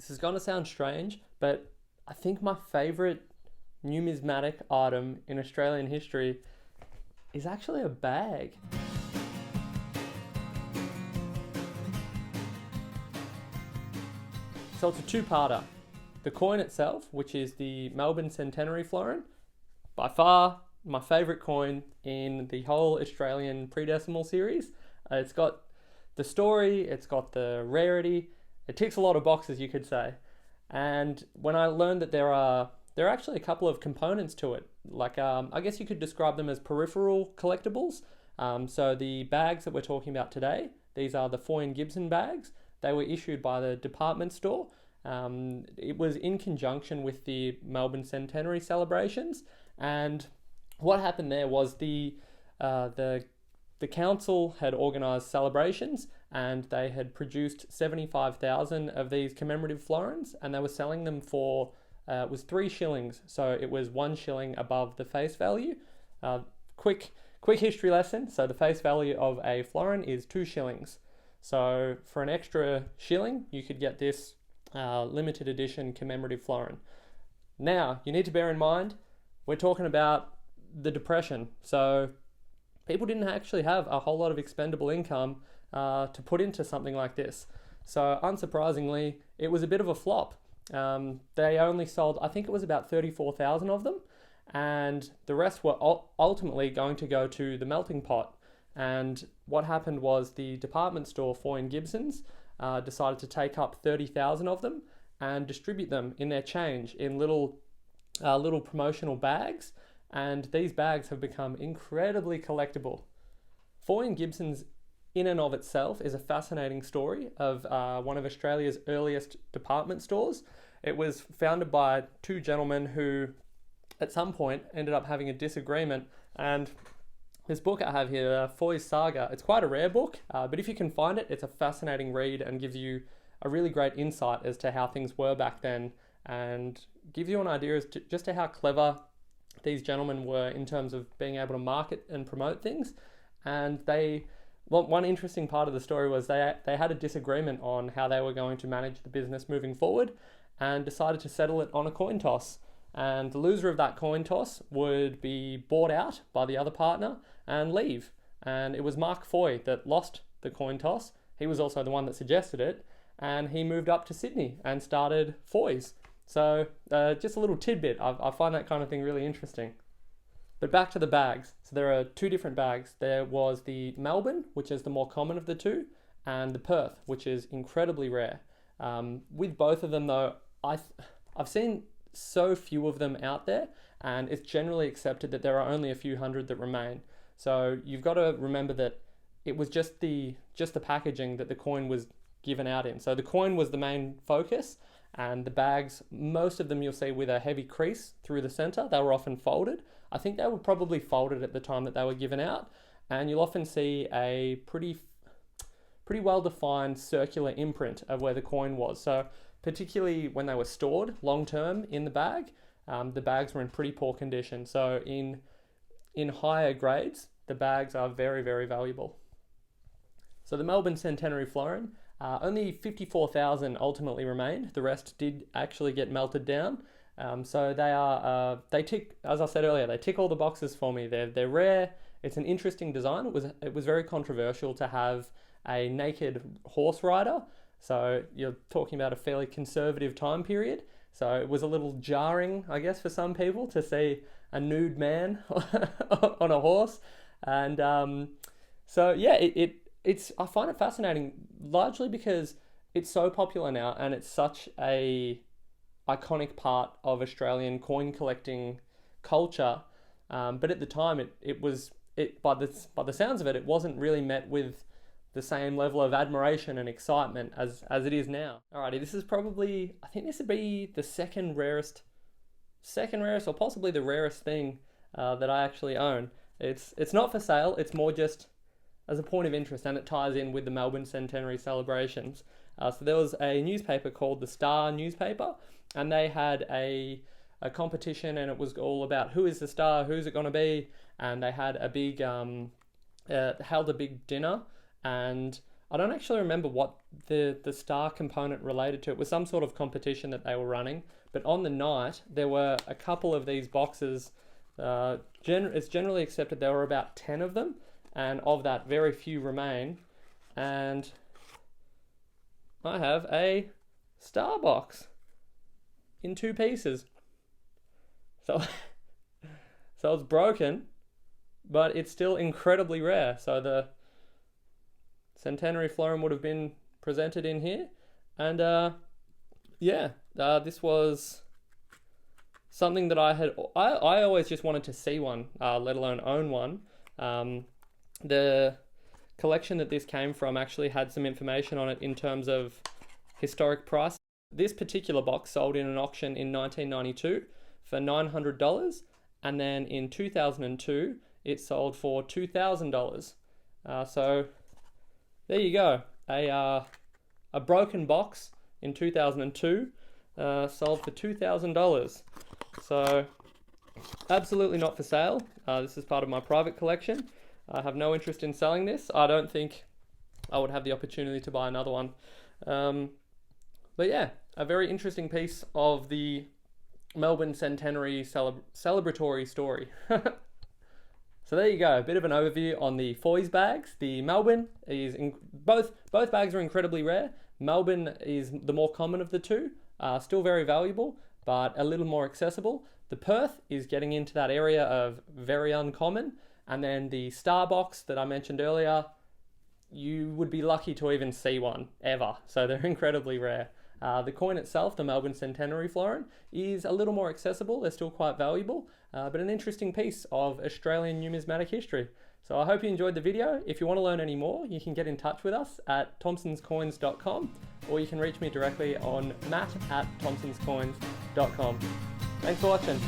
This is going to sound strange, but I think my favourite numismatic item in Australian history is actually a bag. So it's a two-parter. The coin itself, which is the Melbourne Centenary Florin, by far my favourite coin in the whole Australian pre-decimal series. It's got the story, it's got the rarity, it ticks a lot of boxes, you could say. And when I learned that there are actually a couple of components to it, like I guess you could describe them as peripheral collectibles. So the bags that we're talking about today, these are the Foy and Gibson bags. They were issued by the department store. It was in conjunction with the Melbourne Centenary celebrations, and what happened there was the council had organised celebrations, and they had produced 75,000 of these commemorative florins, and they were selling them for it was 3 shillings, so it was 1 shilling above the face value. Quick history lesson. So the face value of a florin is 2 shillings. So for an extra shilling, you could get this limited edition commemorative florin. Now, you need to bear in mind, we're talking about the Depression. So people didn't actually have a whole lot of expendable income to put into something like this. So unsurprisingly, it was a bit of a flop. They only sold, I think it was about 34,000 of them, and the rest were ultimately going to go to the melting pot. And what happened was the department store, Foy and Gibson's, decided to take up 30,000 of them and distribute them in their change in little promotional bags. And these bags have become incredibly collectible. Foy and Gibson's in and of itself is a fascinating story of one of Australia's earliest department stores. It was founded by 2 gentlemen who at some point ended up having a disagreement, and this book I have here, Foy's Saga, it's quite a rare book, but if you can find it, it's a fascinating read and gives you a really great insight as to how things were back then, and gives you an idea as to just how clever these gentlemen were in terms of being able to market and promote things. And one interesting part of the story was they had a disagreement on how they were going to manage the business moving forward, and decided to settle it on a coin toss. And the loser of that coin toss would be bought out by the other partner and leave. And it was Mark Foy that lost the coin toss. He was also the one that suggested it, and he moved up to Sydney and started Foys. So just a little tidbit. I find that kind of thing really interesting. But back to the bags. So there are 2 different bags. There was the Melbourne, which is the more common of the 2, and the Perth, which is incredibly rare. With both of them though, I've seen so few of them out there, and it's generally accepted that there are only a few hundred that remain. So you've got to remember that it was just the packaging that the coin was given out in. So the coin was the main focus, and the bags, most of them you'll see with a heavy crease through the center. They were often folded. I think they were probably folded at the time that they were given out, and you'll often see a pretty well-defined circular imprint of where the coin was. So particularly when they were stored long-term in the bag, the bags were in pretty poor condition. So in higher grades, the bags are very, very valuable. So the Melbourne Centenary Florin, only 54,000 ultimately remained. The rest did actually get melted down. So they tick, as I said earlier, they tick all the boxes for me. They're rare. It's an interesting design. It was very controversial to have a naked horse rider. So you're talking about a fairly conservative time period. So it was a little jarring, I guess, for some people to see a nude man on a horse. And so yeah, it's I find it fascinating, largely because it's so popular now and it's such a iconic part of Australian coin collecting culture. But at the time, by the sounds of it, it wasn't really met with the same level of admiration and excitement as it is now. Alrighty, this is probably, I think this would be the second rarest or possibly the rarest thing that I actually own. It's not for sale, it's more just as a point of interest, and it ties in with the Melbourne Centenary celebrations. So there was a newspaper called the Star newspaper, and they had a competition, and it was all about who is the star, who's it going to be, and they had a big held a big dinner, and I don't actually remember what the star component related to. It was some sort of competition that they were running, but on the night there were a couple of these boxes. It's generally accepted there were about 10 of them, and of that very few remain, and I have a star box in 2 pieces. So it's broken, but it's still incredibly rare. So the Centenary Florin would have been presented in here, and this was something that I always just wanted to see one, let alone own one. The collection that this came from actually had some information on it in terms of historic price. This particular box sold in an auction in 1992 for $900, and then in 2002 it sold for $2,000. So there you go, a broken box in 2002 sold for $2,000. So absolutely not for sale. This is part of my private collection. I have no interest in selling this. I don't think I would have the opportunity to buy another one. But yeah, a very interesting piece of the Melbourne Centenary celebratory story. So there you go, a bit of an overview on the Foys bags. The Melbourne is both bags are incredibly rare. Melbourne is the more common of the two, still very valuable, but a little more accessible. The Perth is getting into that area of very uncommon, and then the Star box that I mentioned earlier, you would be lucky to even see one ever. So they're incredibly rare. The coin itself, the Melbourne Centenary Florin, is a little more accessible. They're still quite valuable, but an interesting piece of Australian numismatic history. So I hope you enjoyed the video. If you want to learn any more, you can get in touch with us at thompsonscoins.com, or you can reach me directly on matt@thompsonscoins.com. Thanks for watching.